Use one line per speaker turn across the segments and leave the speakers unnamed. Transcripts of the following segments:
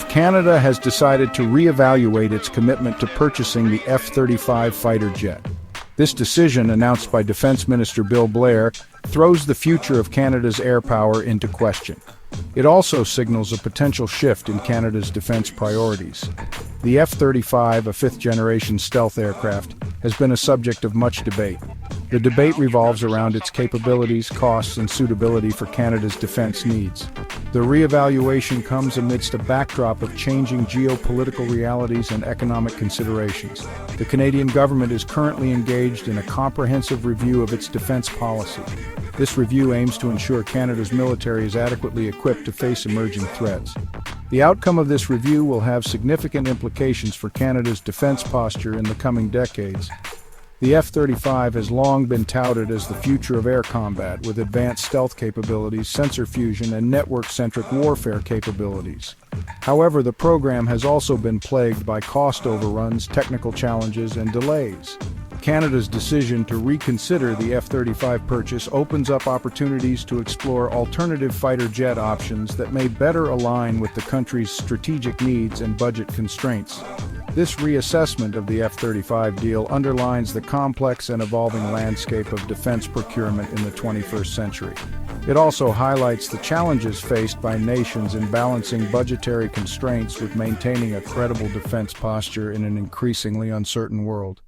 Canada has decided to reevaluate its commitment to purchasing the F-35 fighter jet. This decision, announced by Defense Minister Bill Blair, throws the future of Canada's air power into question. It also signals a potential shift in Canada's defense priorities. The F-35, a fifth-generation stealth aircraft, has been a subject of much debate. The debate revolves around its capabilities, costs, and suitability for Canada's defense needs. The reevaluation comes amidst a backdrop of changing geopolitical realities and economic considerations. The Canadian government is currently engaged in a comprehensive review of its defense policy. This review aims to ensure Canada's military is adequately equipped to face emerging threats. The outcome of this review will have significant implications for Canada's defense posture in the coming decades. The F-35 has long been touted as the future of air combat, with advanced stealth capabilities, sensor fusion, and network-centric warfare capabilities. However, the program has also been plagued by cost overruns, technical challenges, and delays. Canada's decision to reconsider the F-35 purchase opens up opportunities to explore alternative fighter jet options that may better align with the country's strategic needs and budget constraints. This reassessment of the F-35 deal underlines the complex and evolving landscape of defense procurement in the 21st century. It also highlights the challenges faced by nations in balancing budgetary constraints with maintaining a credible defense posture in an increasingly uncertain world.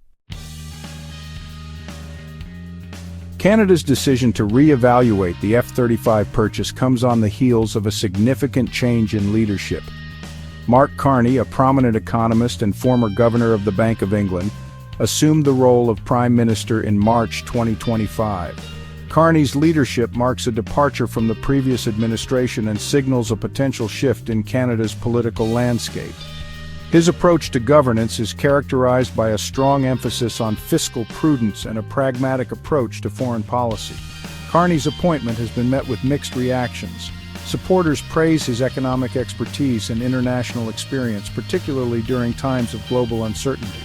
Canada's decision to re-evaluate the F-35 purchase comes on the heels of a significant change in leadership. Mark Carney, a prominent economist and former governor of the Bank of England, assumed the role of Prime Minister in March 2025. Carney's leadership marks a departure from the previous administration and signals a potential shift in Canada's political landscape. His approach to governance is characterized by a strong emphasis on fiscal prudence and a pragmatic approach to foreign policy. Carney's appointment has been met with mixed reactions. Supporters praise his economic expertise and international experience, particularly during times of global uncertainty.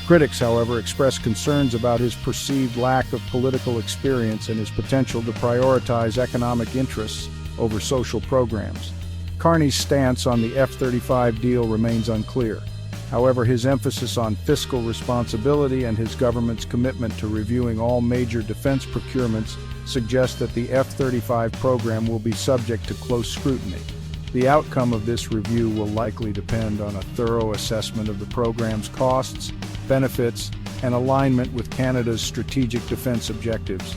Critics, however, express concerns about his perceived lack of political experience and his potential to prioritize economic interests over social programs. Carney's stance on the F-35 deal remains unclear. However, his emphasis on fiscal responsibility and his government's commitment to reviewing all major defense procurements suggests that the F-35 program will be subject to close scrutiny. The outcome of this review will likely depend on a thorough assessment of the program's costs, benefits, and alignment with Canada's strategic defense objectives.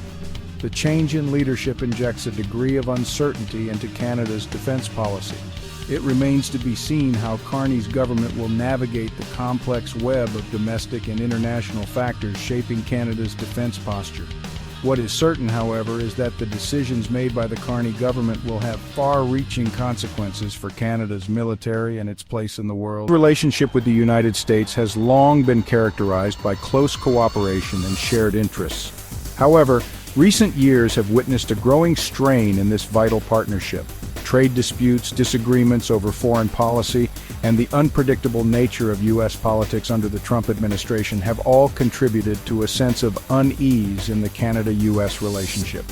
The change in leadership injects a degree of uncertainty into Canada's defense policy. It remains to be seen how Carney's government will navigate the complex web of domestic and international factors shaping Canada's defense posture. What is certain, however, is that the decisions made by the Carney government will have far-reaching consequences for Canada's military and its place in the world. The relationship with the United States has long been characterized by close cooperation and shared interests. However, recent years have witnessed a growing strain in this vital partnership. Trade disputes, disagreements over foreign policy, and the unpredictable nature of U.S. politics under the Trump administration have all contributed to a sense of unease in the Canada-U.S. relationship.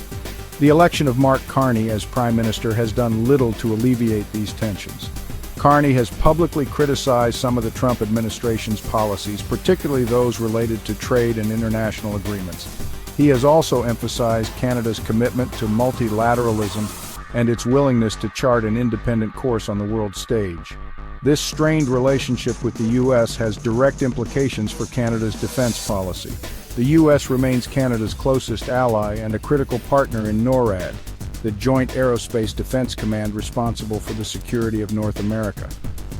The election of Mark Carney as Prime Minister has done little to alleviate these tensions. Carney has publicly criticized some of the Trump administration's policies, particularly those related to trade and international agreements. He has also emphasized Canada's commitment to multilateralism and its willingness to chart an independent course on the world stage. This strained relationship with the U.S. has direct implications for Canada's defense policy. The U.S. remains Canada's closest ally and a critical partner in NORAD, the Joint Aerospace Defense Command responsible for the security of North America.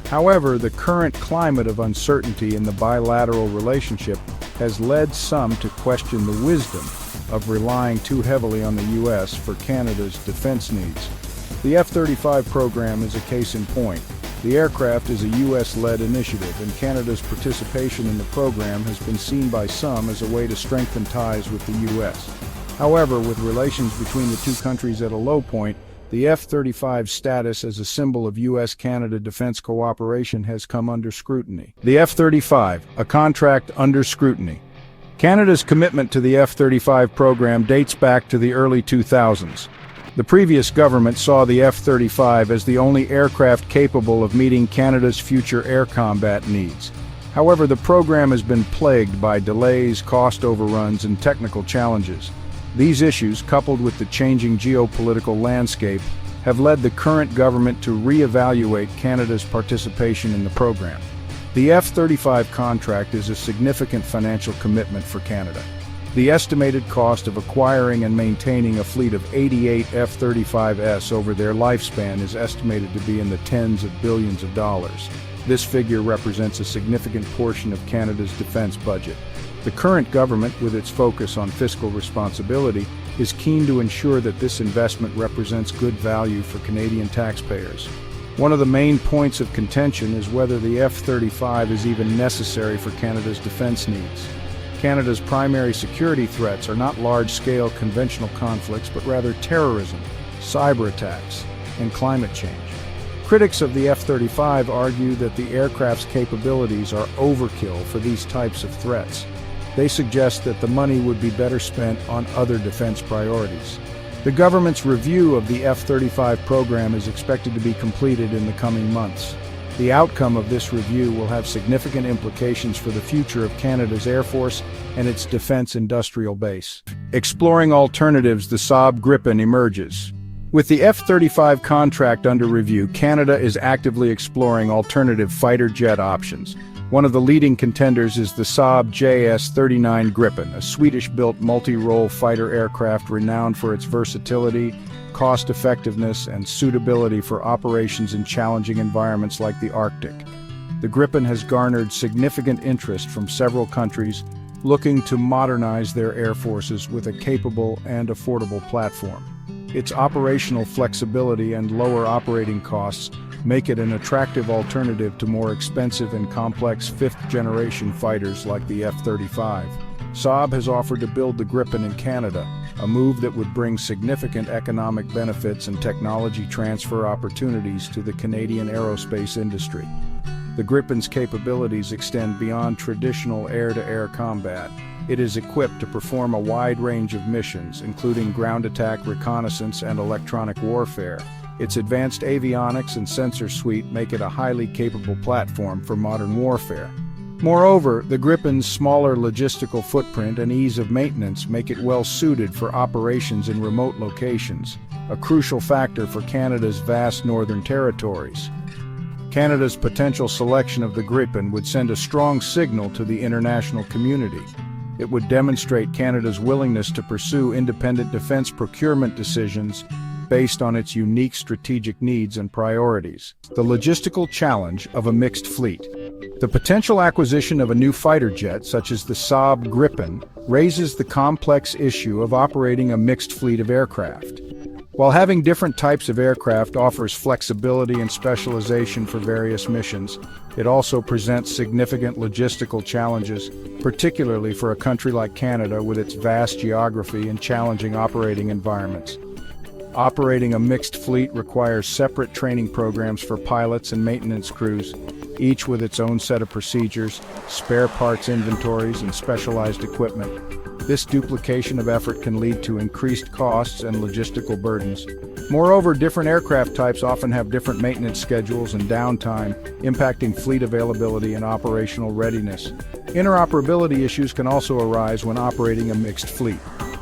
However, the current climate of uncertainty in the bilateral relationship has led some to question the wisdom of relying too heavily on the U.S. for Canada's defense needs. The F-35 program is a case in point. The aircraft is a U.S.-led initiative, and Canada's participation in the program has been seen by some as a way to strengthen ties with the U.S. However, with relations between the two countries at a low point, the F-35's status as a symbol of U.S.-Canada defense cooperation has come under scrutiny. The F-35, a contract under scrutiny. Canada's commitment to the F-35 program dates back to the early 2000s. The previous government saw the F-35 as the only aircraft capable of meeting Canada's future air combat needs. However, the program has been plagued by delays, cost overruns, and technical challenges. These issues, coupled with the changing geopolitical landscape, have led the current government to re-evaluate Canada's participation in the program. The F-35 contract is a significant financial commitment for Canada. The estimated cost of acquiring and maintaining a fleet of 88 F-35s over their lifespan is estimated to be in the tens of billions of dollars. This figure represents a significant portion of Canada's defense budget. The current government, with its focus on fiscal responsibility, is keen to ensure that this investment represents good value for Canadian taxpayers. One of the main points of contention is whether the F-35 is even necessary for Canada's defense needs. Canada's primary security threats are not large-scale conventional conflicts, but rather terrorism, cyber attacks, and climate change. Critics of the F-35 argue that the aircraft's capabilities are overkill for these types of threats. They suggest that the money would be better spent on other defense priorities. The government's review of the F-35 program is expected to be completed in the coming months. The outcome of this review will have significant implications for the future of Canada's Air Force and its defense industrial base. Exploring alternatives, the Saab Gripen emerges. With the F-35 contract under review, Canada is actively exploring alternative fighter jet options. One of the leading contenders is the Saab JS-39 Gripen, a Swedish-built multi-role fighter aircraft renowned for its versatility, cost-effectiveness, and suitability for operations in challenging environments like the Arctic. The Gripen has garnered significant interest from several countries looking to modernize their air forces with a capable and affordable platform. Its operational flexibility and lower operating costs make it an attractive alternative to more expensive and complex fifth-generation fighters like the F-35. Saab has offered to build the Gripen in Canada, a move that would bring significant economic benefits and technology transfer opportunities to the Canadian aerospace industry. The Gripen's capabilities extend beyond traditional air-to-air combat. It is equipped to perform a wide range of missions, including ground attack, reconnaissance, and electronic warfare. Its advanced avionics and sensor suite make it a highly capable platform for modern warfare. Moreover, the Gripen's smaller logistical footprint and ease of maintenance make it well suited for operations in remote locations, a crucial factor for Canada's vast northern territories. Canada's potential selection of the Gripen would send a strong signal to the international community. It would demonstrate Canada's willingness to pursue independent defense procurement decisions based on its unique strategic needs and priorities. The logistical challenge of a mixed fleet. The potential acquisition of a new fighter jet, such as the Saab Gripen, raises the complex issue of operating a mixed fleet of aircraft. While having different types of aircraft offers flexibility and specialization for various missions, it also presents significant logistical challenges, particularly for a country like Canada with its vast geography and challenging operating environments. Operating a mixed fleet requires separate training programs for pilots and maintenance crews, each with its own set of procedures, spare parts inventories, and specialized equipment. This duplication of effort can lead to increased costs and logistical burdens. Moreover, different aircraft types often have different maintenance schedules and downtime, impacting fleet availability and operational readiness. Interoperability issues can also arise when operating a mixed fleet.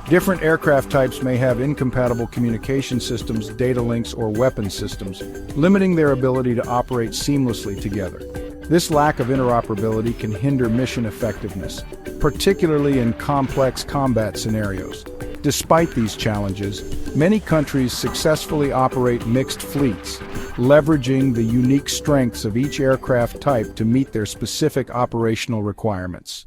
Different aircraft types may have incompatible communication systems, data links, or weapon systems, limiting their ability to operate seamlessly together. This lack of interoperability can hinder mission effectiveness, particularly in complex combat scenarios. Despite these challenges, many countries successfully operate mixed fleets, leveraging the unique strengths of each aircraft type to meet their specific operational requirements.